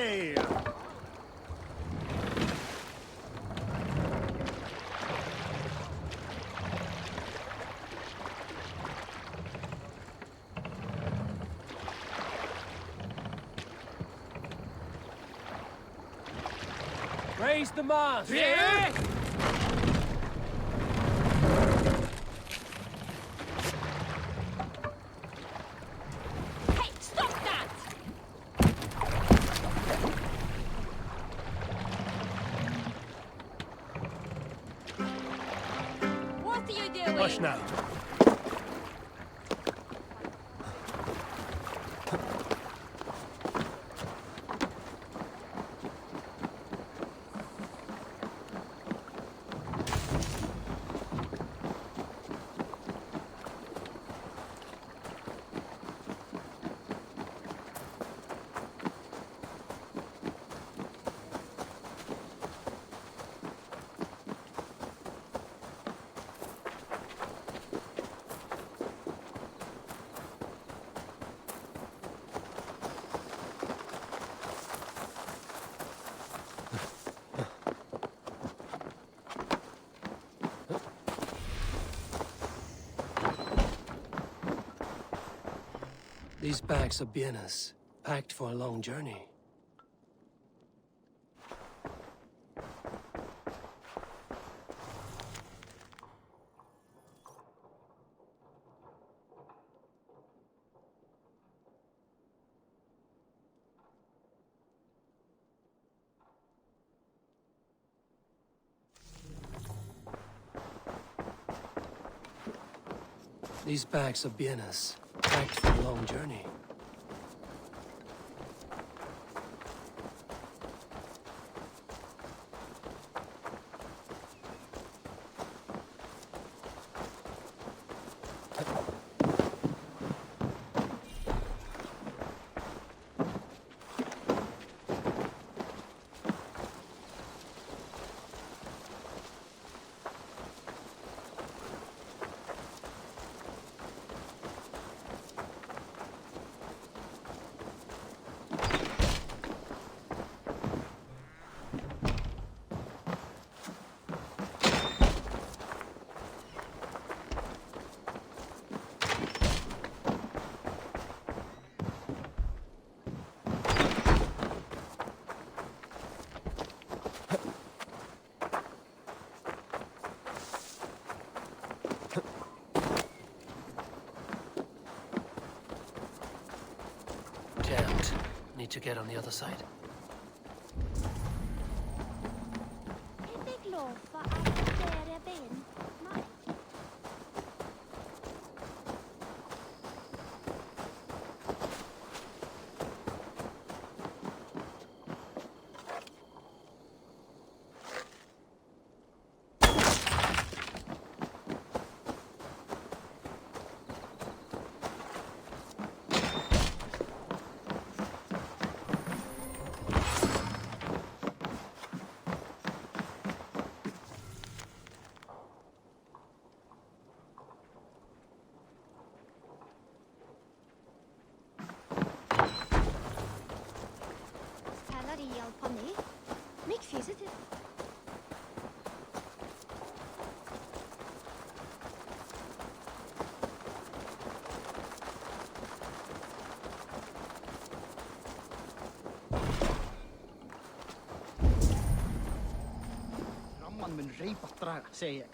way! Raise the mast! Yeah! Hey, stop that! What are you doing? Hush now. These bags are bienes, packed for a long journey. These bags are bienes, packed for a long journey. Damned. Need to get on the other side. Är vi glada för att det är ben? Nej. Pani? Mick fiset det. Ramman mun reypa draga, segi ég.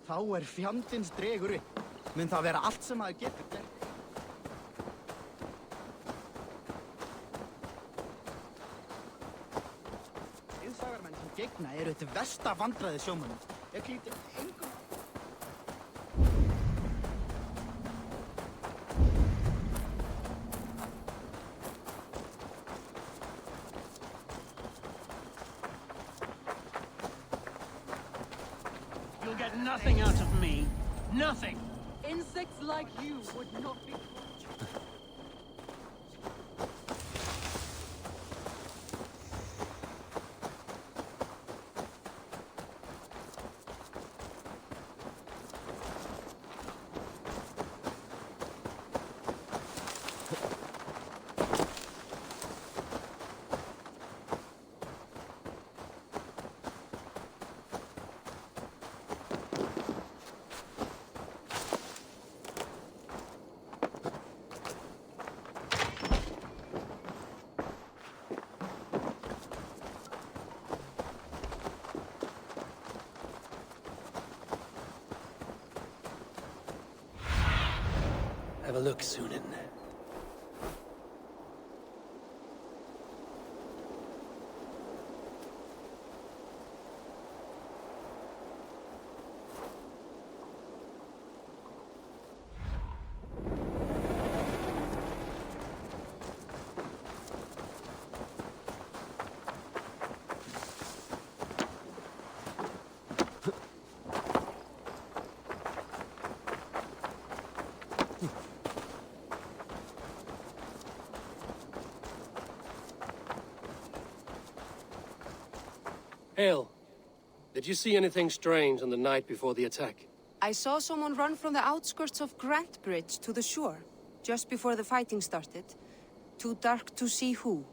Þá fjandins dregur upp. Mun það vera allt sem maður getur gert. Iðsagarmenn sem gegna eru þetta versta vandræði sjómönnum. Ég hlýtur engum... You'll get nothing out of me. Nothing! Insects like you would not be... look, Sunan. Hail. Did you see anything strange on the night before the attack? I saw someone run from the outskirts of Grant Bridge to the shore, just before the fighting started. Too dark to see who.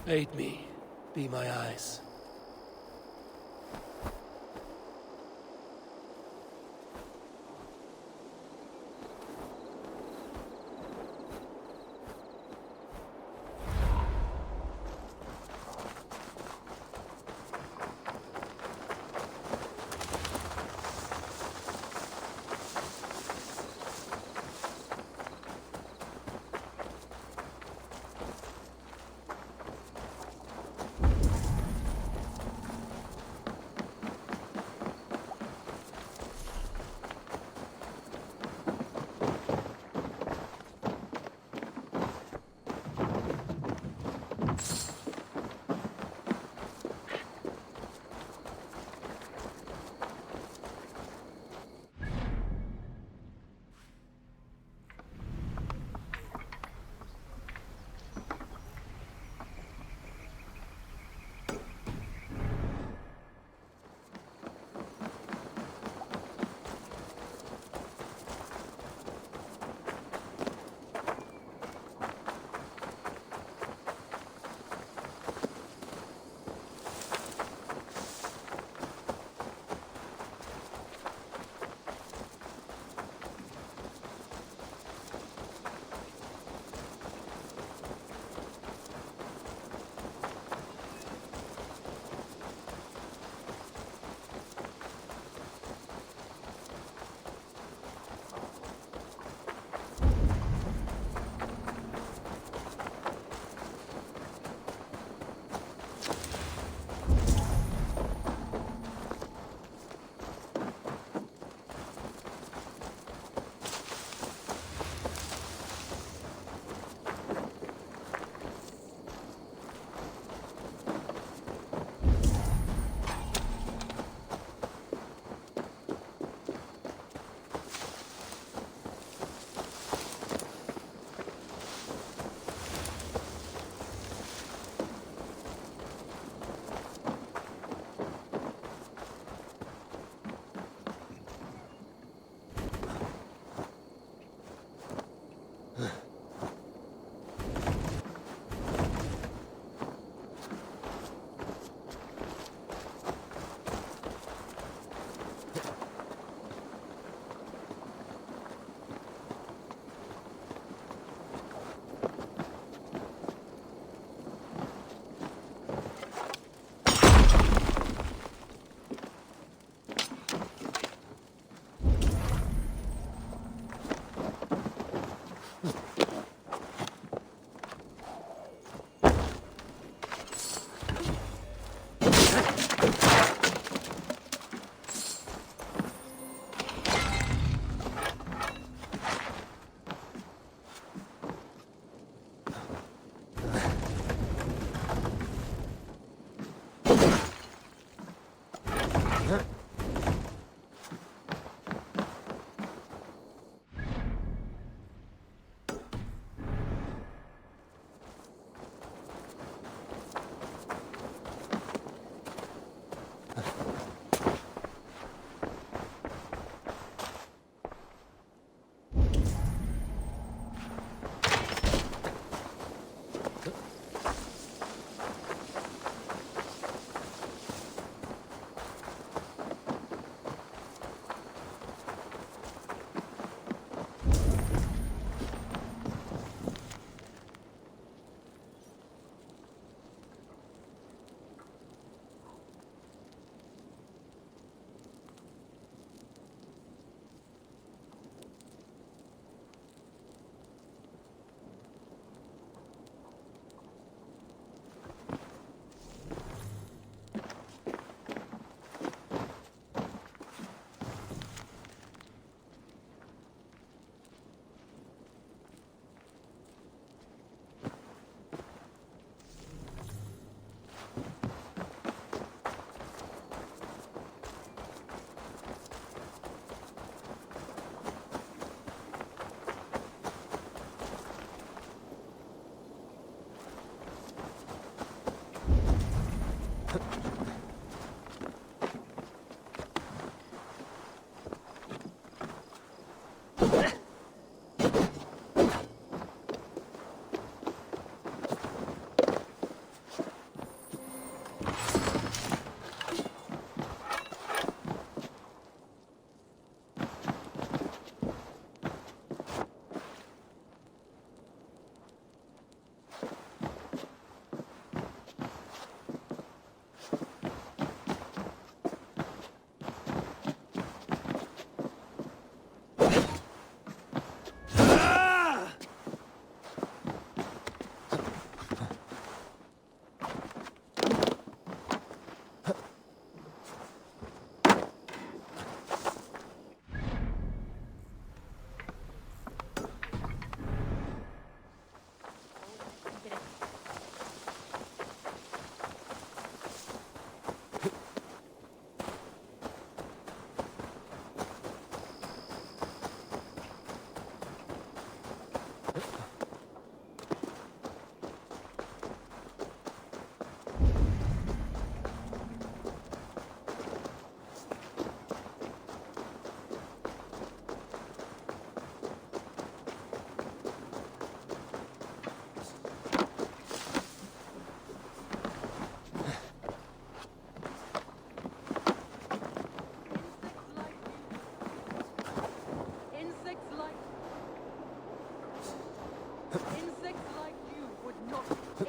Aid me. Be my eyes.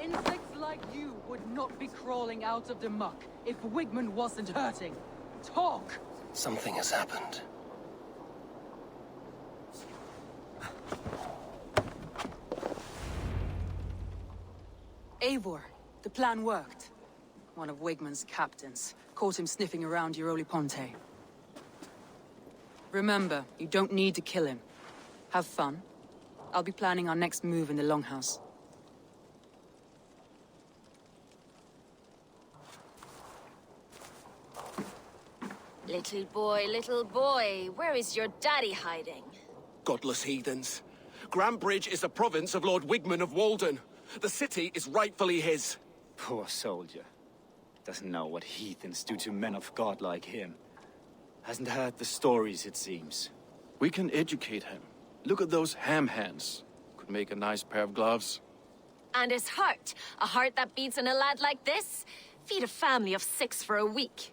Insects like you would not be crawling out of the muck if Wigman wasn't hurting. Talk! Something has happened. Eivor, the plan worked. One of Wigman's captains caught him sniffing around Euroli Ponte. Remember, you don't need to kill him. Have fun. I'll be planning our next move in the Longhouse. Little boy, where is your daddy hiding? Godless heathens. Grantbridge is a province of Lord Wigman of Walden. The city is rightfully his. Poor soldier. Doesn't know what heathens do to men of God like him. Hasn't heard the stories, it seems. We can educate him. Look at those ham hands. Could make a nice pair of gloves. And his heart. A heart that beats in a lad like this? Feed a family of 6 for a week.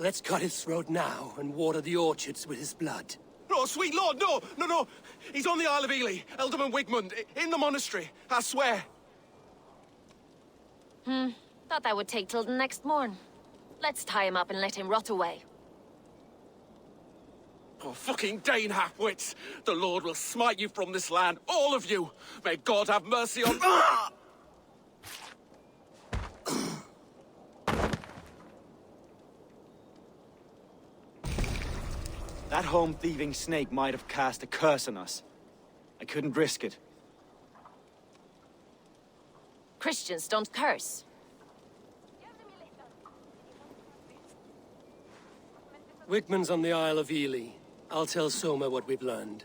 Let's cut his throat now and water the orchards with his blood. No, sweet lord, no! He's on the Isle of Ely, Ealdorman Wigmund, in the monastery, I swear. Thought that would take till the next morn. Let's tie him up and let him rot away. Oh, fucking Dane half-wits! The Lord will smite you from this land, all of you! May God have mercy on... That home-thieving snake might have cast a curse on us. I couldn't risk it. Christians don't curse. Wigman's on the Isle of Ely. I'll tell Soma what we've learned.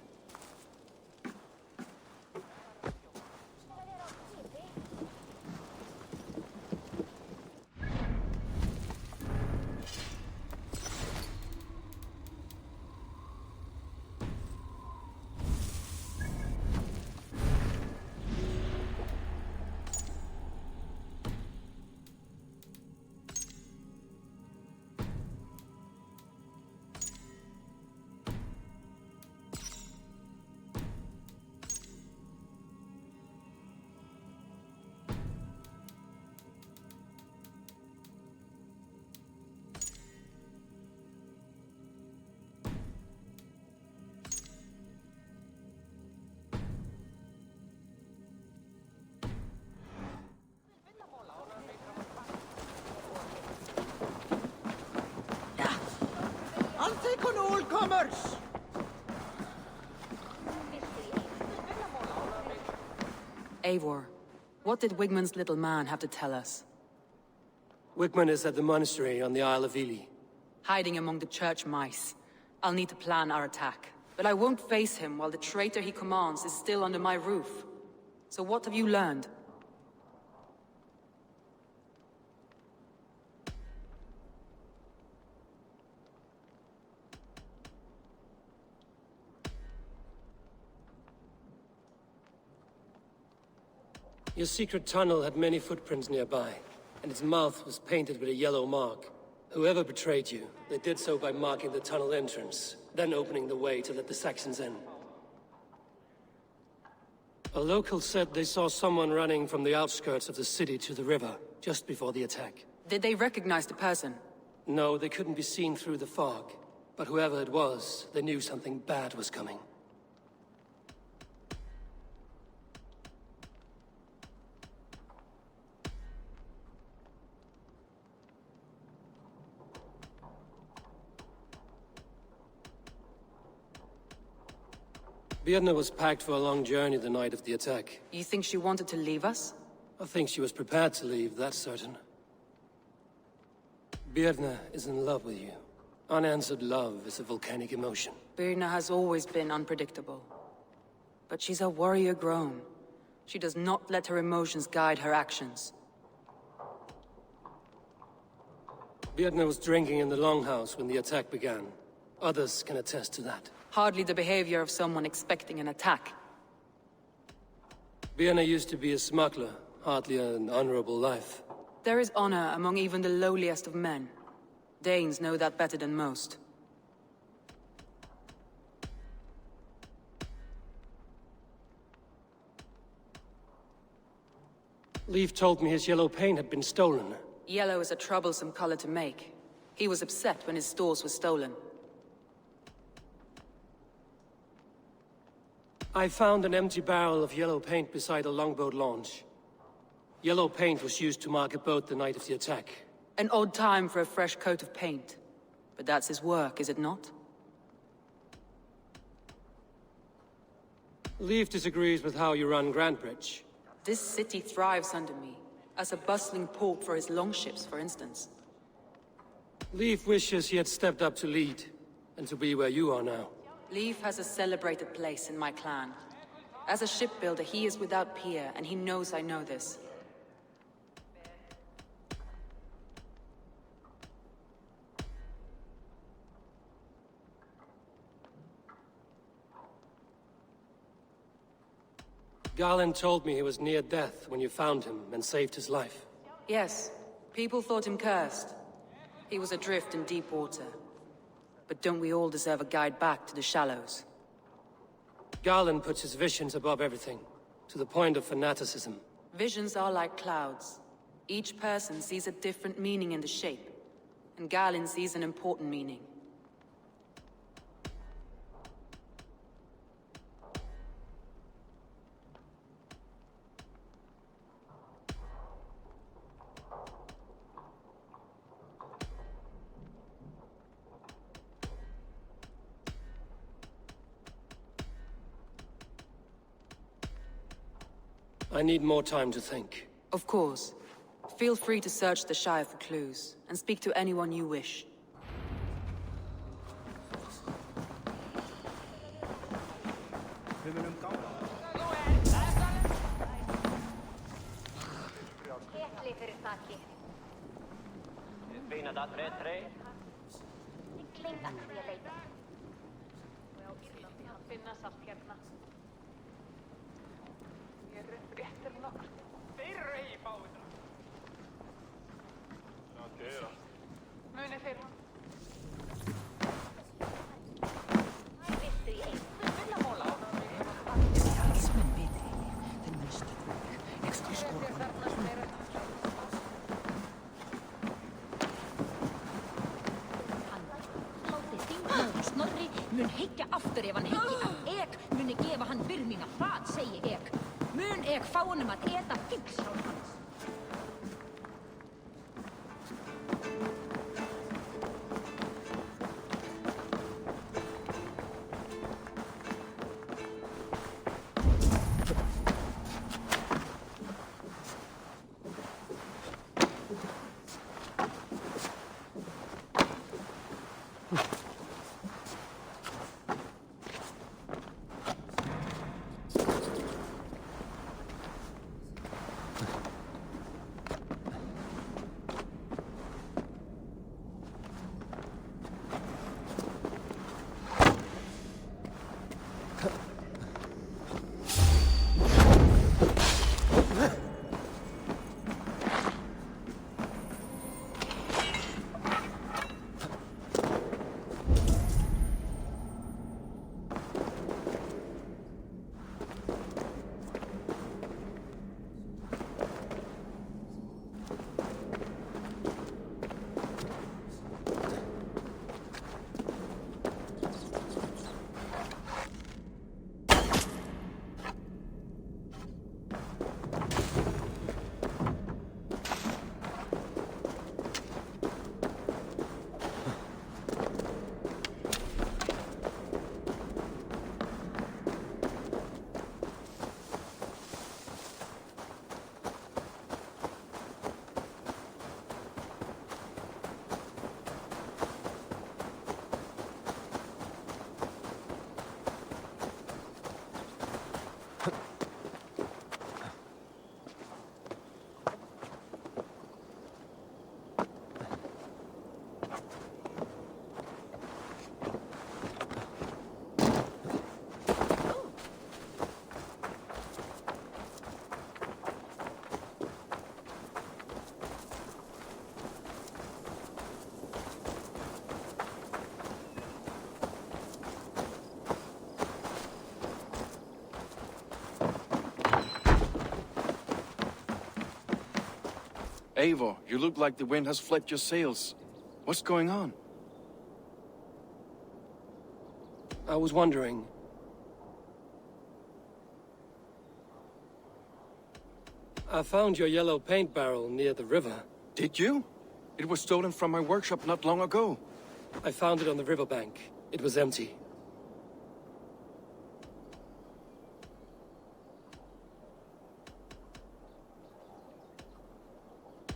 I'll take on all comers! Eivor, what did Wigman's little man have to tell us? Wigman is at the monastery on the Isle of Ely. Hiding among the church mice. I'll need to plan our attack. But I won't face him while the traitor he commands is still under my roof. So what have you learned? Your secret tunnel had many footprints nearby, and its mouth was painted with a yellow mark. Whoever betrayed you, they did so by marking the tunnel entrance, then opening the way to let the Saxons in. A local said they saw someone running from the outskirts of the city to the river, just before the attack. Did they recognize the person? No, they couldn't be seen through the fog. But whoever it was, they knew something bad was coming. Birna was packed for a long journey the night of the attack. You think she wanted to leave us? I think she was prepared to leave, that's certain. Birna is in love with you. Unanswered love is a volcanic emotion. Birna has always been unpredictable. But she's a warrior grown. She does not let her emotions guide her actions. Birna was drinking in the longhouse when the attack began. Others can attest to that. Hardly the behavior of someone expecting an attack. Birna used to be a smuggler, hardly an honorable life. There is honor among even the lowliest of men. Danes know that better than most. Leif told me his yellow paint had been stolen. Yellow is a troublesome color to make. He was upset when his stores were stolen. I found an empty barrel of yellow paint beside a longboat launch. Yellow paint was used to mark a boat the night of the attack. An odd time for a fresh coat of paint. But that's his work, is it not? Leif disagrees with how you run Grantbridge. This city thrives under me, as a bustling port for his longships, for instance. Leif wishes he had stepped up to lead, and to be where you are now. Leif has a celebrated place in my clan. As a shipbuilder, he is without peer, and he knows I know this. Garland told me he was near death when you found him and saved his life. Yes, people thought him cursed. He was adrift in deep water. But don't we all deserve a guide back to the shallows? Garland puts his visions above everything, to the point of fanaticism. Visions are like clouds. Each person sees a different meaning in the shape, and Garland sees an important meaning. I need more time to think. Of course. Feel free to search the Shire for clues, and speak to anyone you wish. Mun hyggja aftur ef hann hyggi að ek muni gefa hann byrmina hrad, segi ek. Mun ek fá honum að eta fílsál hans. Eivor, you look like the wind has flecked your sails. What's going on? I was wondering. I found your yellow paint barrel near the river. Did you? It was stolen from my workshop not long ago. I found it on the riverbank. It was empty.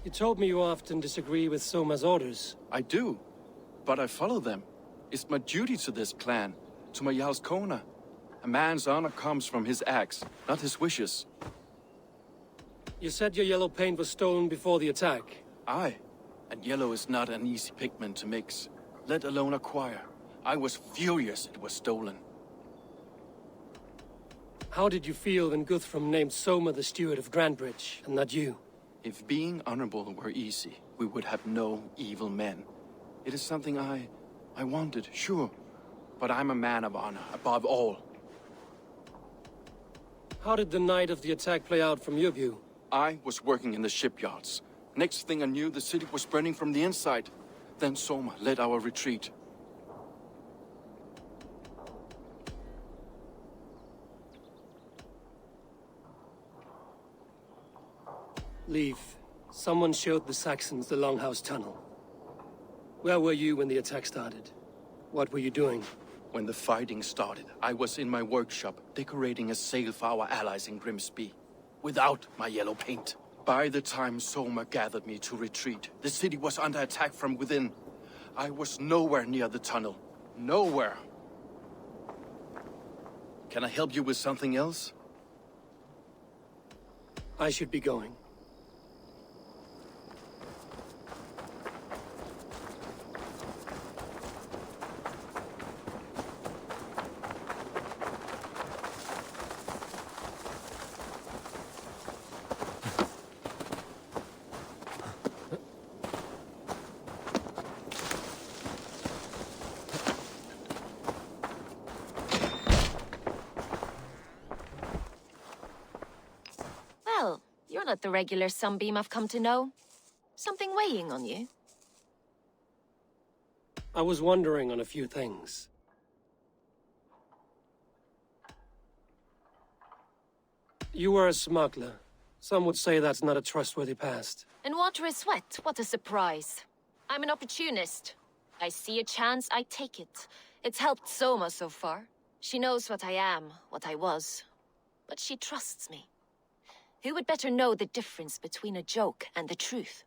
You told me you often disagree with Soma's orders. I do, but I follow them. It's my duty to this clan, to my Jarl's Kona. A man's honor comes from his acts, not his wishes. You said your yellow paint was stolen before the attack. Aye, and yellow is not an easy pigment to mix, let alone acquire. I was furious it was stolen. How did you feel when Guthrum named Soma the steward of Grantbridge, and not you? If being honorable were easy, we would have no evil men. It is something I wanted, sure. But I'm a man of honor, above all. How did the night of the attack play out from your view? I was working in the shipyards. Next thing I knew, the city was burning from the inside. Then Soma led our retreat. Leave. Someone showed the Saxons the Longhouse Tunnel. Where were you when the attack started? What were you doing? When the fighting started, I was in my workshop, decorating a sail for our allies in Grimsby. Without my yellow paint. By the time Soma gathered me to retreat, the city was under attack from within. I was nowhere near the tunnel. Nowhere. Can I help you with something else? I should be going. Well, you're not the regular sunbeam I've come to know. Something weighing on you? I was wondering on a few things. You were a smuggler. Some would say that's not a trustworthy past. And water is wet, what a surprise. I'm an opportunist. I see a chance, I take it. It's helped Soma so far. She knows what I am, what I was. But she trusts me. Who would better know the difference between a joke and the truth?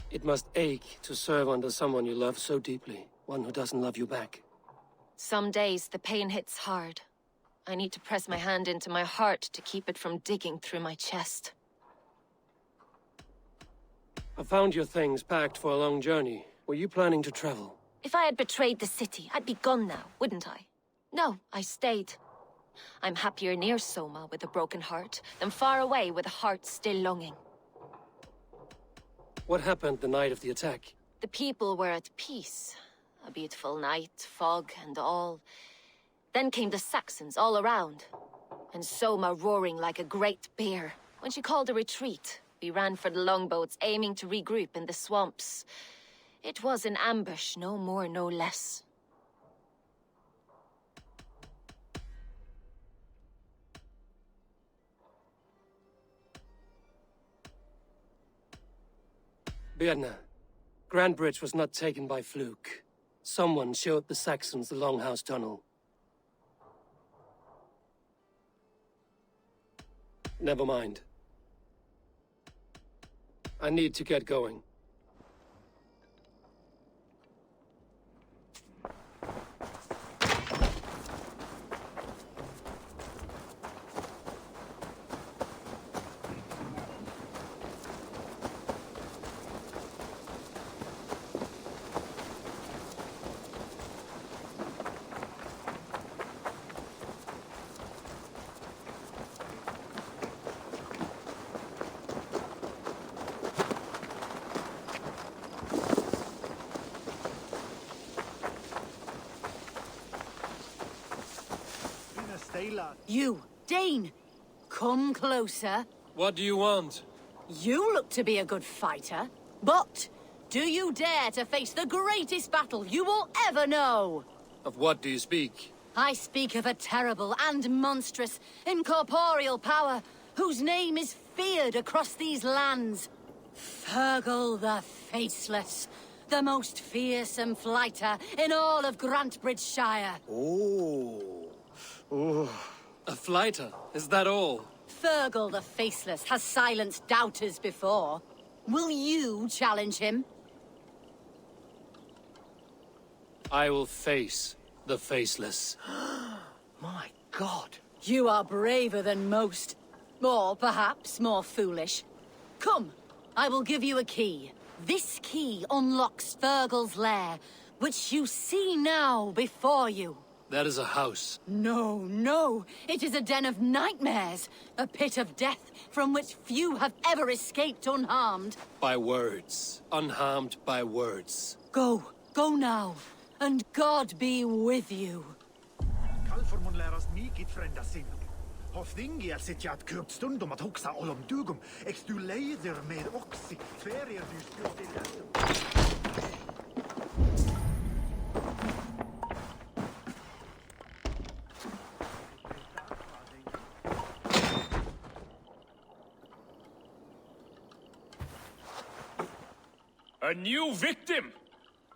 It must ache to serve under someone you love so deeply, one who doesn't love you back. Some days the pain hits hard. I need to press my hand into my heart to keep it from digging through my chest. I found your things packed for a long journey. Were you planning to travel? If I had betrayed the city, I'd be gone now, wouldn't I? No, I stayed. I'm happier near Soma with a broken heart than far away with a heart still longing. What happened the night of the attack? The people were at peace. A beautiful night, fog and all. Then came the Saxons all around. And Soma roaring like a great bear. When she called a retreat, we ran for the longboats, aiming to regroup in the swamps. It was an ambush, no more, no less. Birna, Grantbridge was not taken by fluke. Someone showed the Saxons the Longhouse Tunnel. Never mind. I need to get going. You, Dane! come closer? What do you want? You look to be a good fighter, but do you dare to face the greatest battle you will ever know? Of what do you speak? I speak of a terrible and monstrous, incorporeal power whose name is feared across these lands. Fergal the Faceless, the most fearsome fighter in all of Grantbridgeshire. A flighter? Is that all? Fergal the Faceless has silenced doubters before. Will you challenge him? I will face the Faceless. My God. You are braver than most. Or perhaps more foolish. Come, I will give you a key. This key unlocks Fergal's lair, which you see now before you. That is a house. No, no. It is a den of nightmares. A pit of death from which few have ever escaped unharmed. By words. Unharmed by words. Go. Go now. And God be with you. Kalfor mun lärast mikit frända sinne. Hofþingi att sitja att köpt stundom att hugsa allom dugum. Ex du leider med oxi. Tverir du skjuter i ländum. A new victim?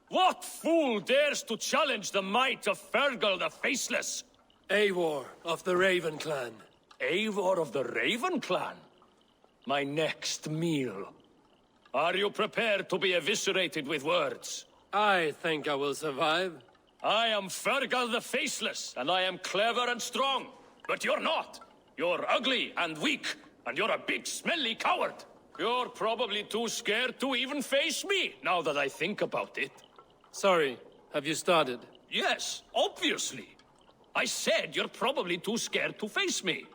What fool dares to challenge the might of Fergal the Faceless? Eivor of the Raven Clan. Eivor of the Raven Clan? My next meal. Are you prepared to be eviscerated with words? I think I will survive. I am Fergal the Faceless, and I am clever and strong. But you're not. You're ugly and weak, and you're a big smelly coward. You're probably too scared to even face me, now that I think about it. Sorry, have you started? Yes, obviously. I said you're probably too scared to face me.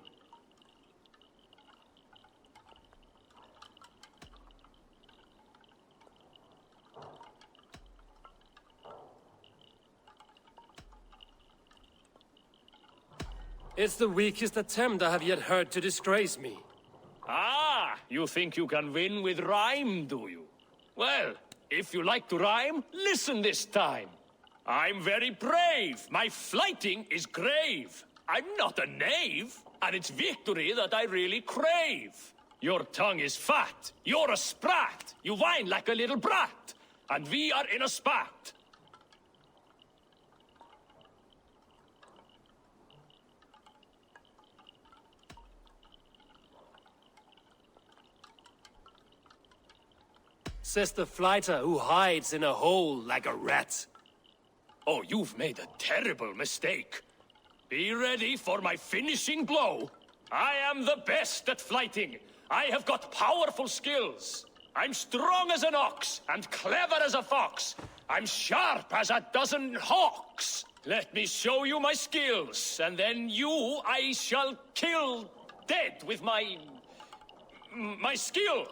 It's the weakest attempt I have yet heard to disgrace me. Ah, you think you can win with rhyme, do you? Well, if you like to rhyme, listen this time. I'm very brave. My flighting is grave. I'm not a knave, and it's victory that I really crave. Your tongue is fat. You're a sprat. You whine like a little brat. And we are in a spat. Says the flighter who hides in a hole like a rat. Oh, you've made a terrible mistake. Be ready for my finishing blow. I am the best at flighting. I have got powerful skills. I'm strong as an ox and clever as a fox. I'm sharp as a dozen hawks. Let me show you my skills, and then you I shall kill dead with my skill.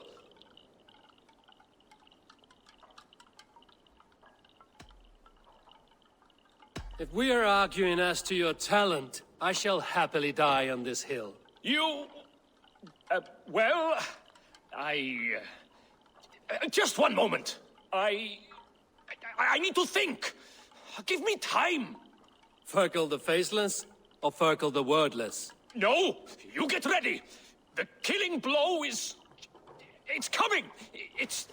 If we are arguing as to your talent, I shall happily die on this hill. You... well... just one moment. I need to think. Give me time. Fergal the Faceless or Fergal the Wordless? No, you get ready. The killing blow is... it's coming. It's...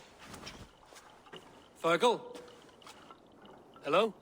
Fergal? Hello?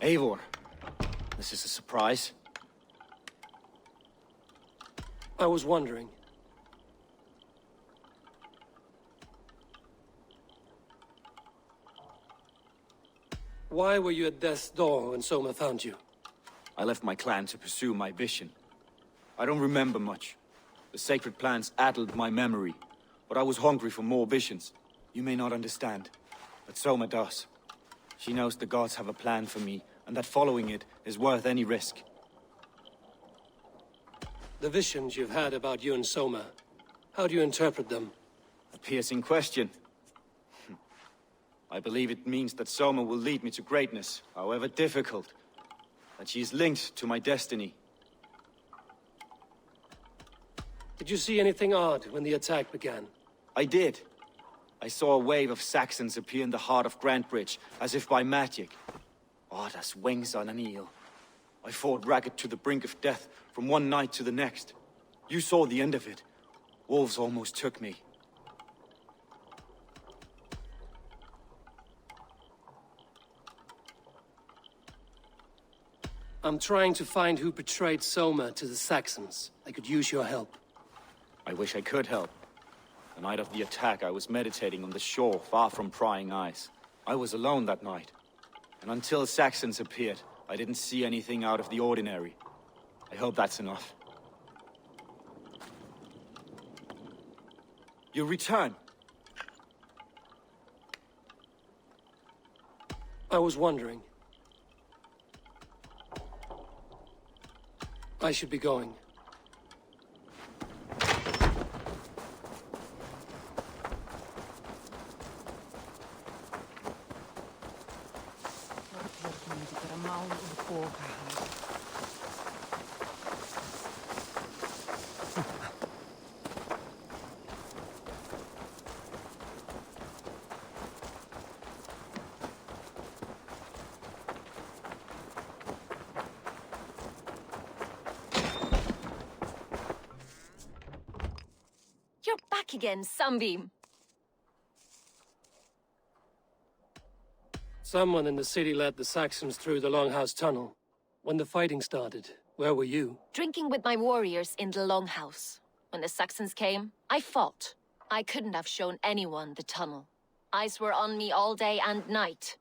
Eivor, this is a surprise. Surprise? I was wondering. Why were you at death's door when Soma found you? I left my clan to pursue my vision. I don't remember much. The sacred plants addled my memory, but I was hungry for more visions. You may not understand, but Soma does. She knows the gods have a plan for me, and that following it is worth any risk. The visions you've had about you and Soma, how do you interpret them? A piercing question. I believe it means that Soma will lead me to greatness, however difficult. That she is linked to my destiny. Did you see anything odd when the attack began? I did. I saw a wave of Saxons appear in the heart of Grantbridge, as if by magic. Odd as wings on an eel. I fought ragged to the brink of death from one night to the next. You saw the end of it. Wolves almost took me. I'm trying to find who betrayed Soma to the Saxons. I could use your help. I wish I could help. The night of the attack, I was meditating on the shore, far from prying eyes. I was alone that night. And until Saxons appeared, I didn't see anything out of the ordinary. I hope that's enough. You return. I was wondering. I should be going. You're back again, Sunbeam. Someone in the city led the Saxons through the Longhouse Tunnel. When the fighting started, where were you? Drinking with my warriors in the Longhouse. When the Saxons came, I fought. I couldn't have shown anyone the tunnel. Eyes were on me all day and night.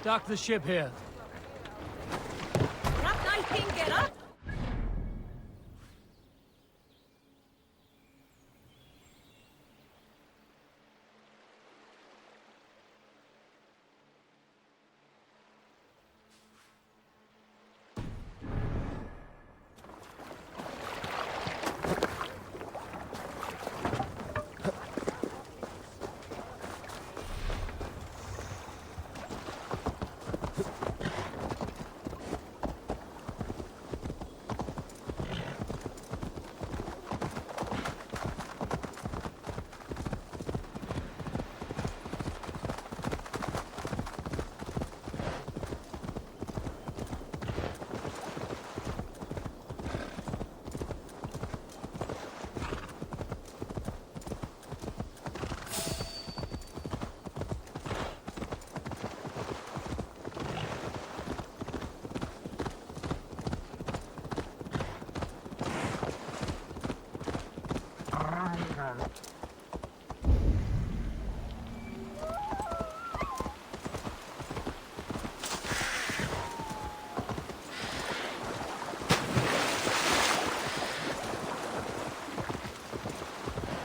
Dock the ship here.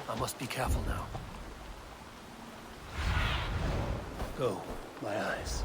I must be careful now. Go, my eyes.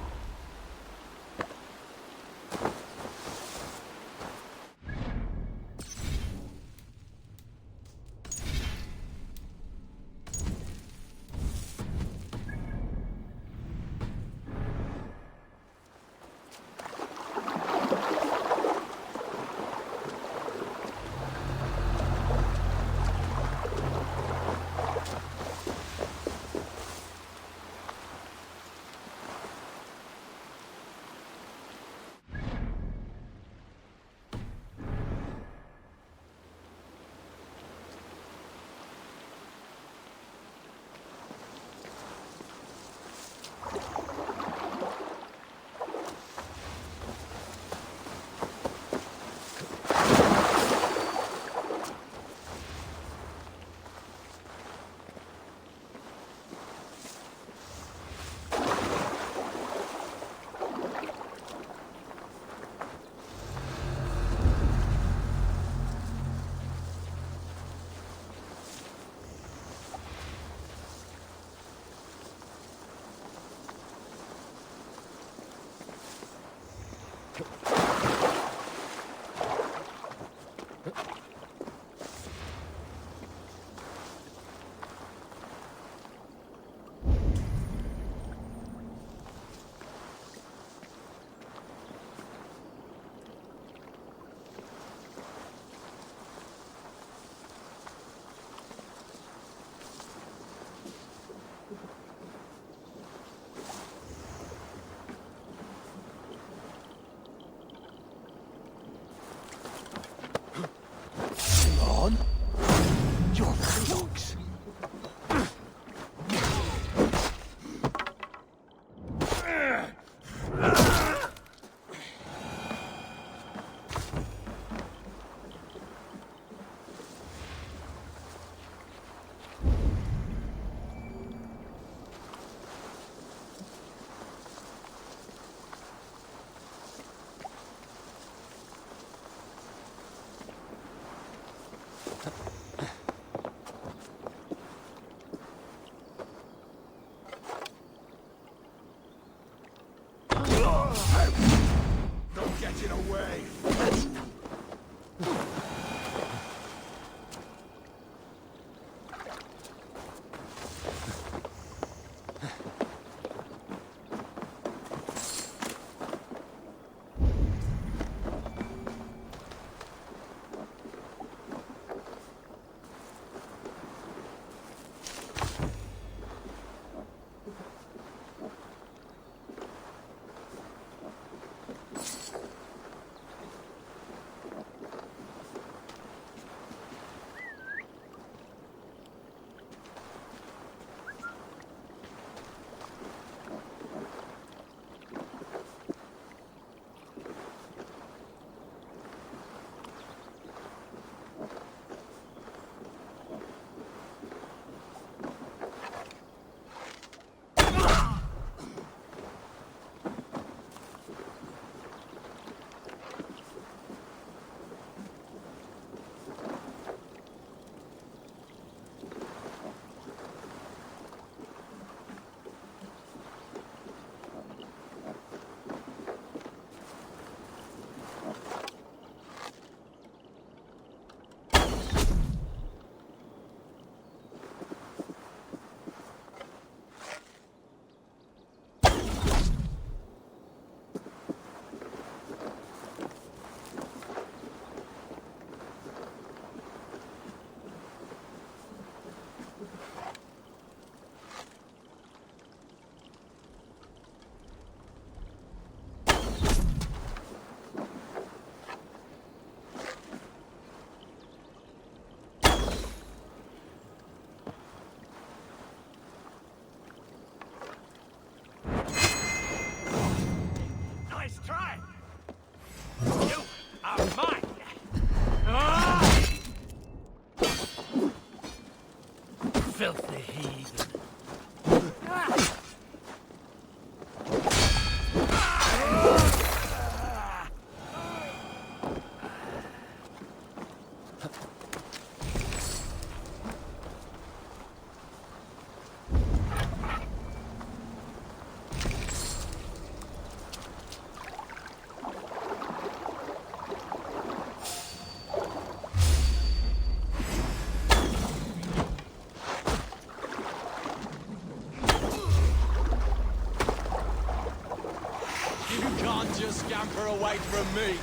You can't just scamper away from me.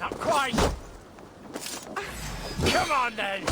Not quite. Come on then.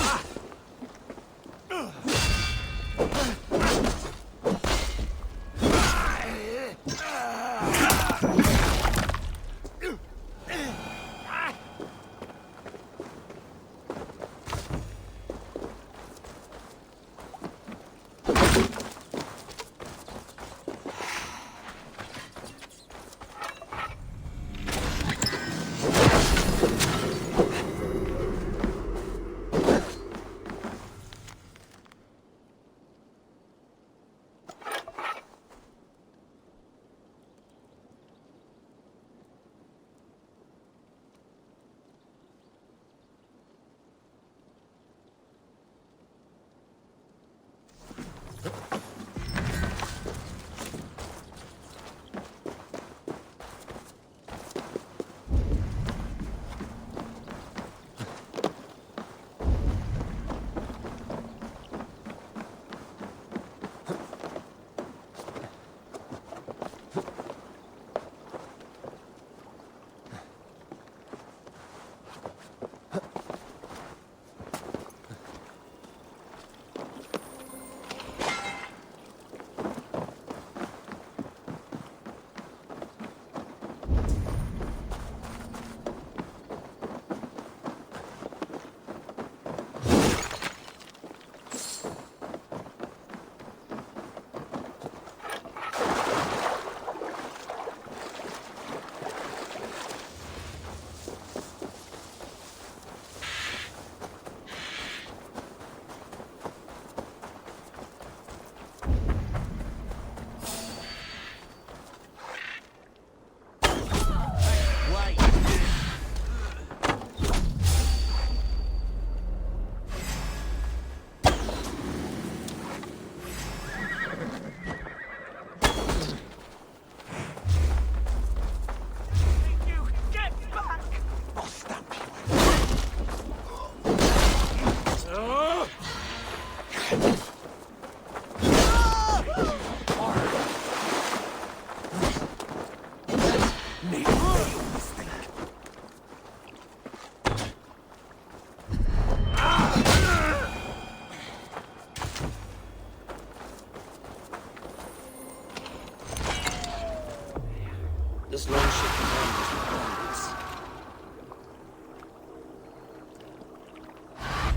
This longship commanders the bandits.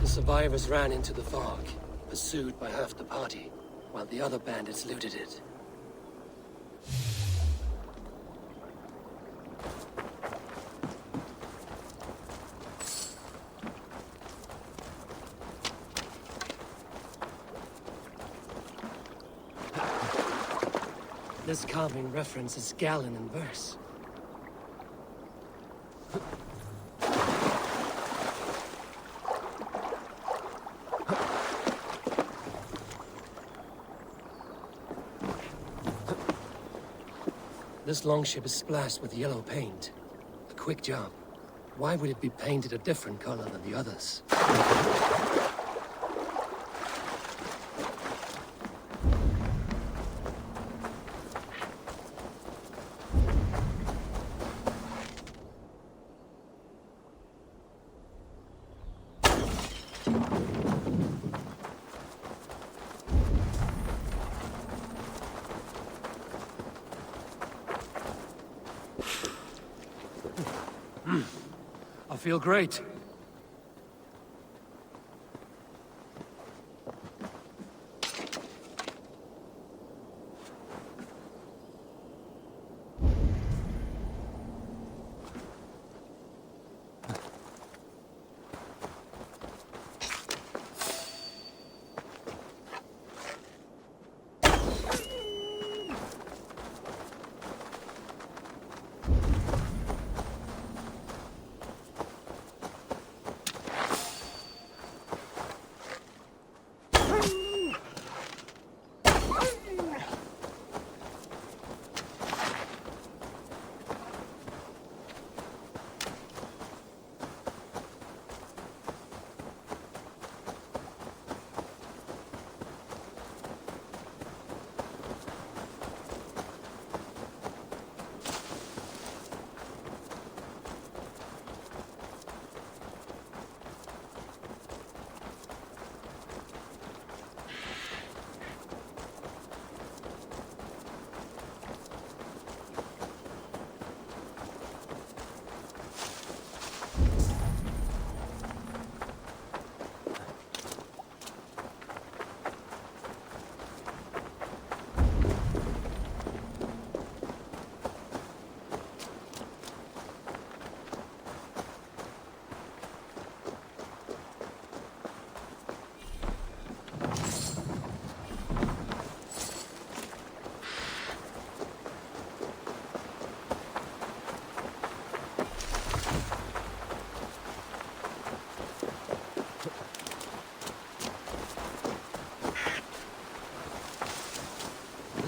The survivors ran into the fog, pursued by half the party, while the other bandits looted it. This carving references Galen in verse. This longship is splashed with yellow paint. A quick job. Why would it be painted a different color than the others? I feel great.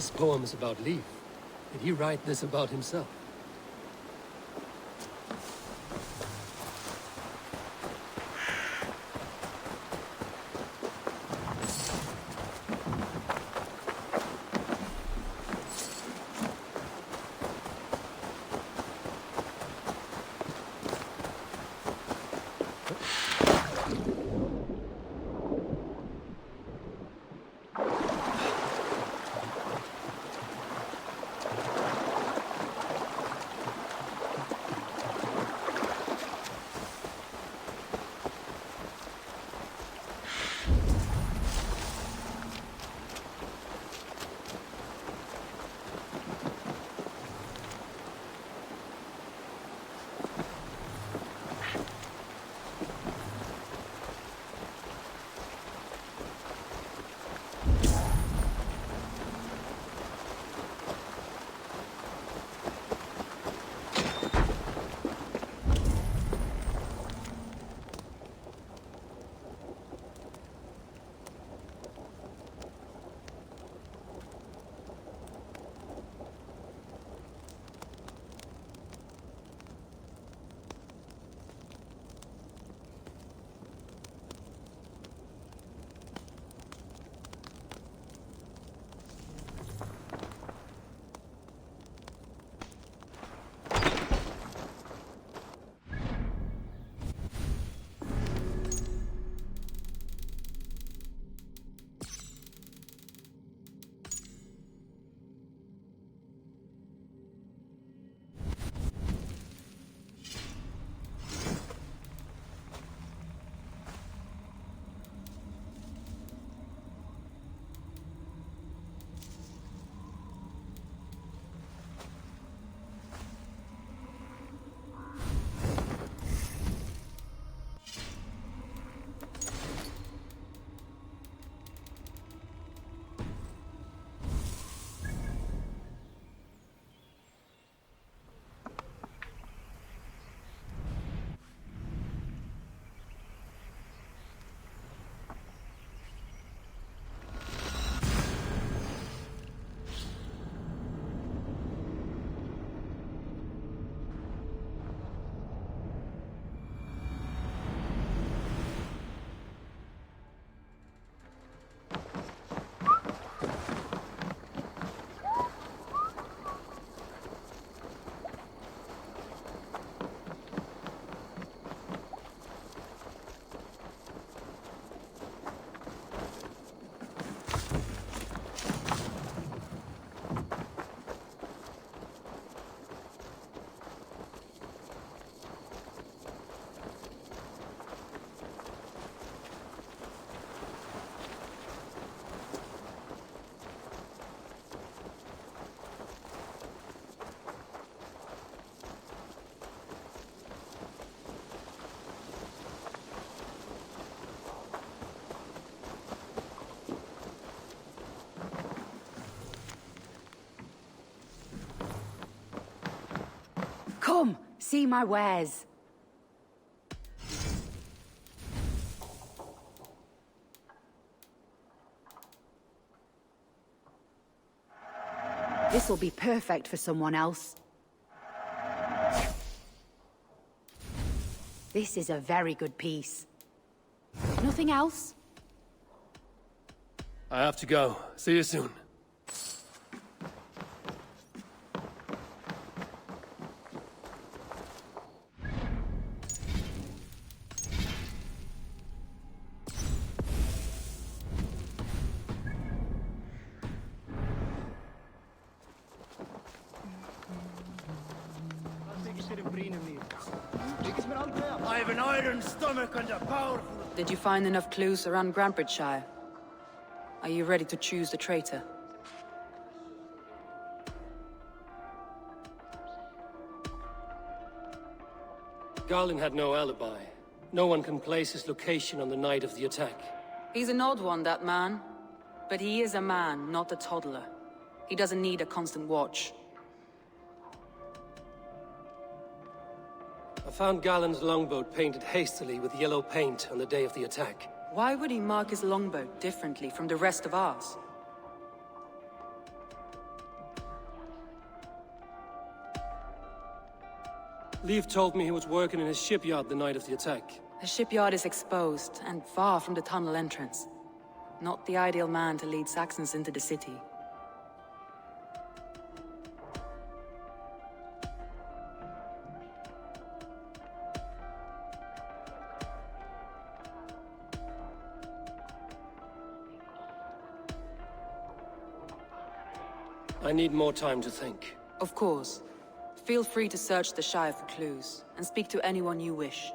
This poem is about Leaf. Did he write this about himself? Come, see my wares. This'll be perfect for someone else. This is a very good piece. Nothing else? I have to go. See you soon. I have an iron stomach and a powerful... Did you find enough clues around Grantbridgeshire? Are you ready to choose the traitor? Garland had no alibi. No one can place his location on the night of the attack. He's an odd one, that man. But he is a man, not a toddler. He doesn't need a constant watch. I found Garland's longboat painted hastily with yellow paint on the day of the attack. Why would he mark his longboat differently from the rest of ours? Leif told me he was working in his shipyard the night of the attack. The shipyard is exposed, and far from the tunnel entrance. Not the ideal man to lead Saxons into the city. I need more time to think. Of course. Feel free to search the Shire for clues, and speak to anyone you wish.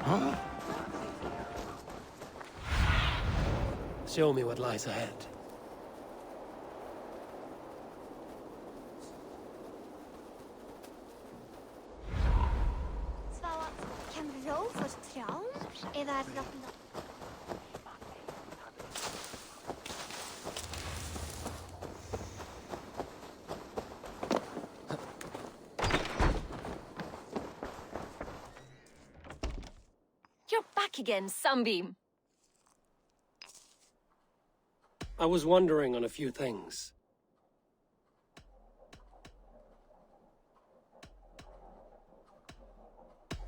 Huh? Show me what lies ahead. You're back again, Sunbeam. I was wondering on a few things.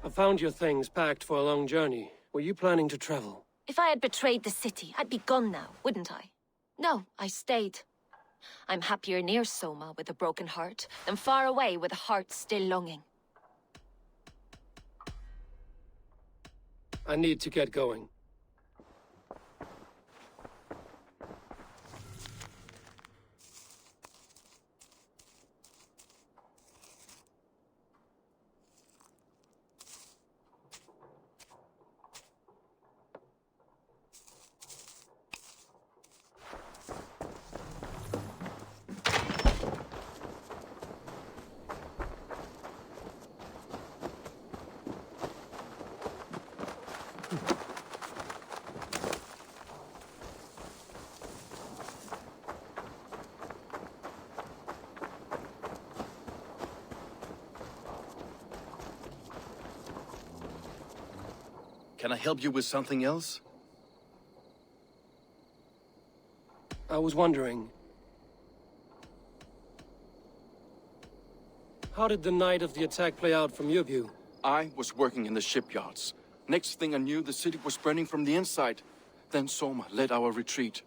I found your things packed for a long journey. Were you planning to travel? If I had betrayed the city, I'd be gone now, wouldn't I? No, I stayed. I'm happier near Soma with a broken heart than far away with a heart still longing. I need to get going. Can I help you with something else? I was wondering... how did the night of the attack play out from your view? I was working in the shipyards. Next thing I knew, the city was burning from the inside. Then Soma led our retreat.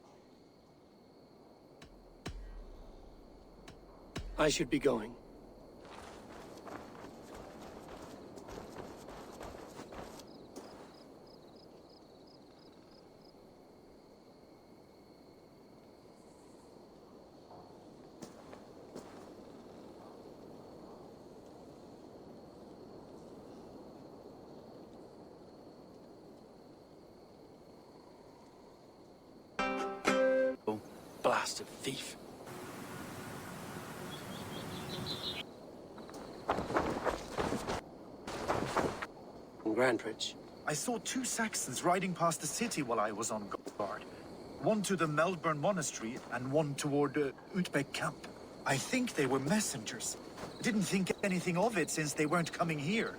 I should be going. Blasted thief. Grantridge. I saw 2 Saxons riding past the city while I was on guard. One to the Melbourne Monastery and one toward Utbeck camp. I think they were messengers. Didn't think anything of it since they weren't coming here.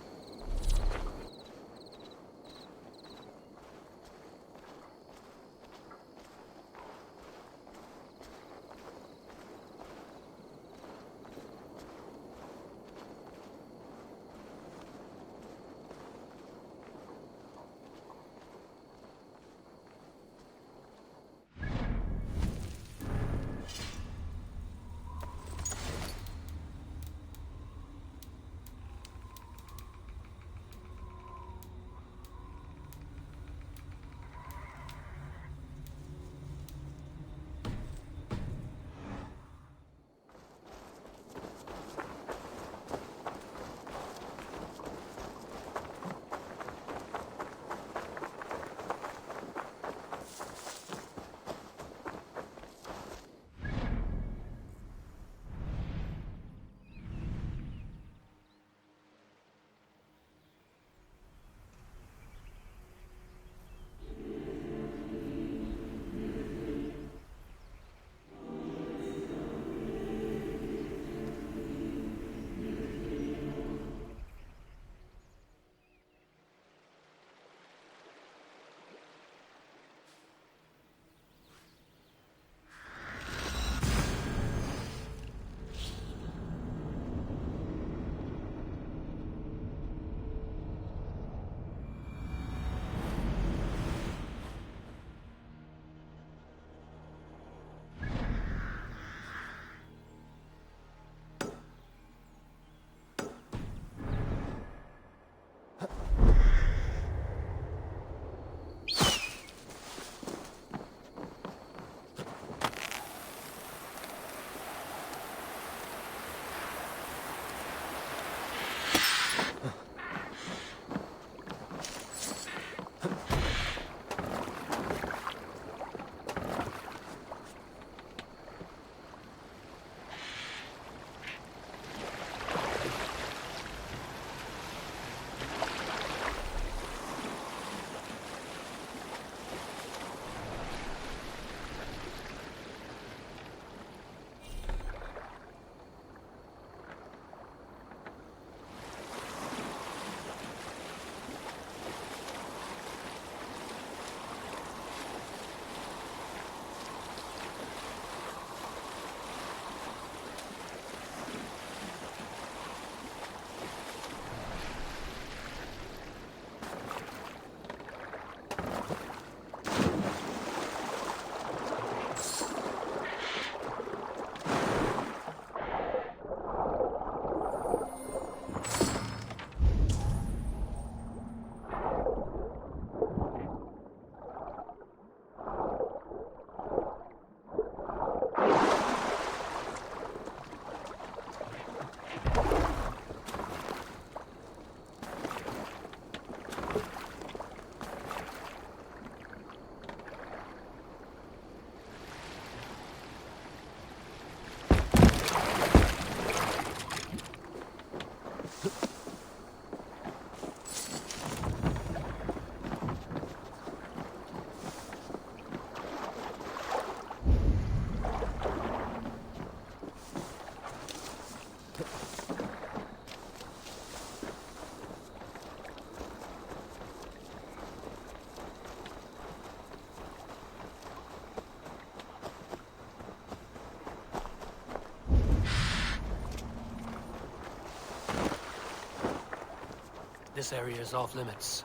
This area is off limits.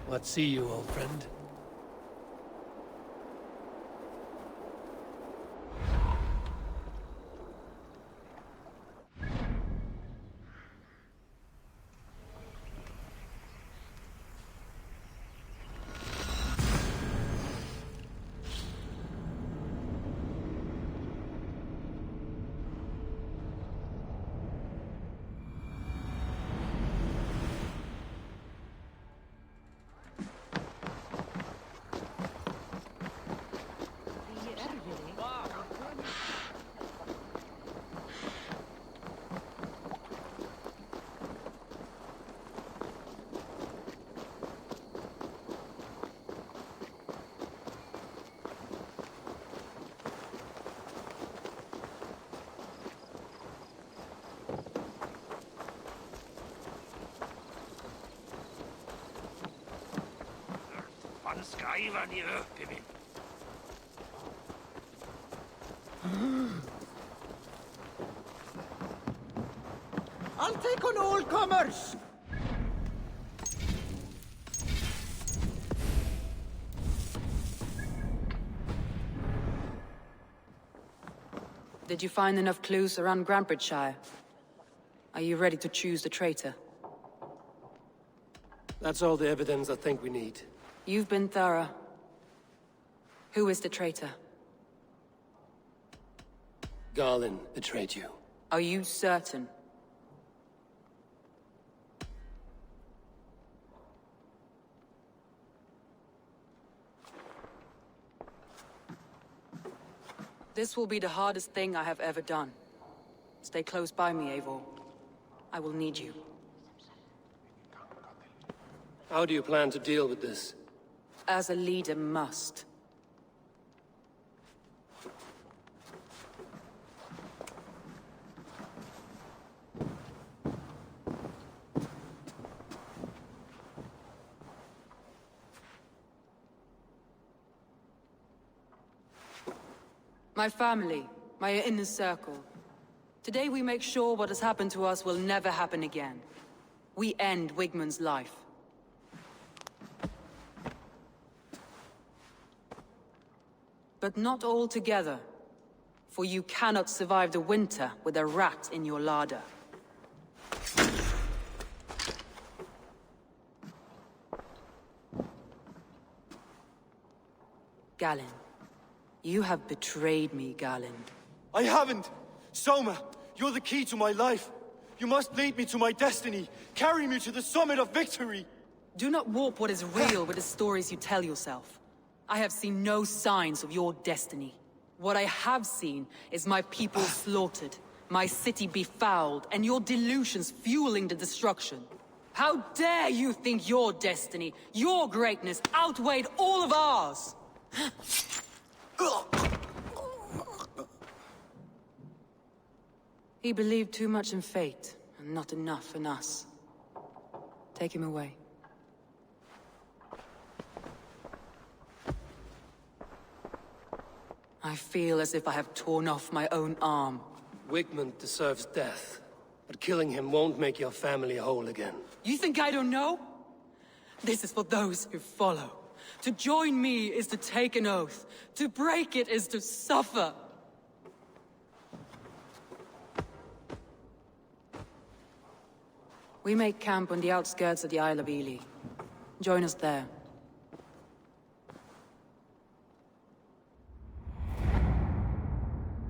What see you, old friend? Skriver ni upp i min. I'll take on all comers! Did you find enough clues around Grantbridgeshire? Are you ready to choose the traitor? That's all the evidence I think we need. You've been thorough. Who is the traitor? Garlin betrayed you. Are you certain? This will be the hardest thing I have ever done. Stay close by me, Eivor. I will need you. How do you plan to deal with this? As a leader must. My family, my inner circle. Today we make sure what has happened to us will never happen again. We end Wigmund's life. But not all together, for you cannot survive the winter with a rat in your larder. Galinn, you have betrayed me, Galinn. I haven't! Soma, you're the key to my life. You must lead me to my destiny. Carry me to the summit of victory. Do not warp what is real with the stories you tell yourself. I have seen no signs of your destiny. What I have seen is my people slaughtered, my city befouled, and your delusions fueling the destruction. How dare you think your destiny, your greatness, outweighed all of ours? He believed too much in fate, and not enough in us. Take him away. I feel as if I have torn off my own arm. Wigmund deserves death, but killing him won't make your family whole again. You think I don't know? This is for those who follow. To join me is to take an oath. To break it is to suffer. We make camp on the outskirts of the Isle of Ely. Join us there.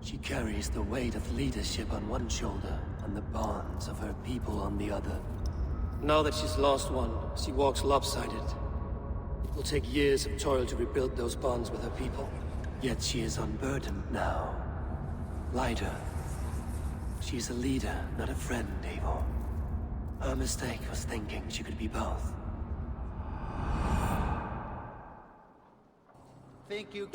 She carries the weight of leadership on one shoulder and the bonds of her people on the other. Now that she's lost one, she walks lopsided. It will take years of toil to rebuild those bonds with her people. Yet she is unburdened now. Lighter. She's a leader, not a friend, Eivor. Her mistake was thinking she could be both. Thank you.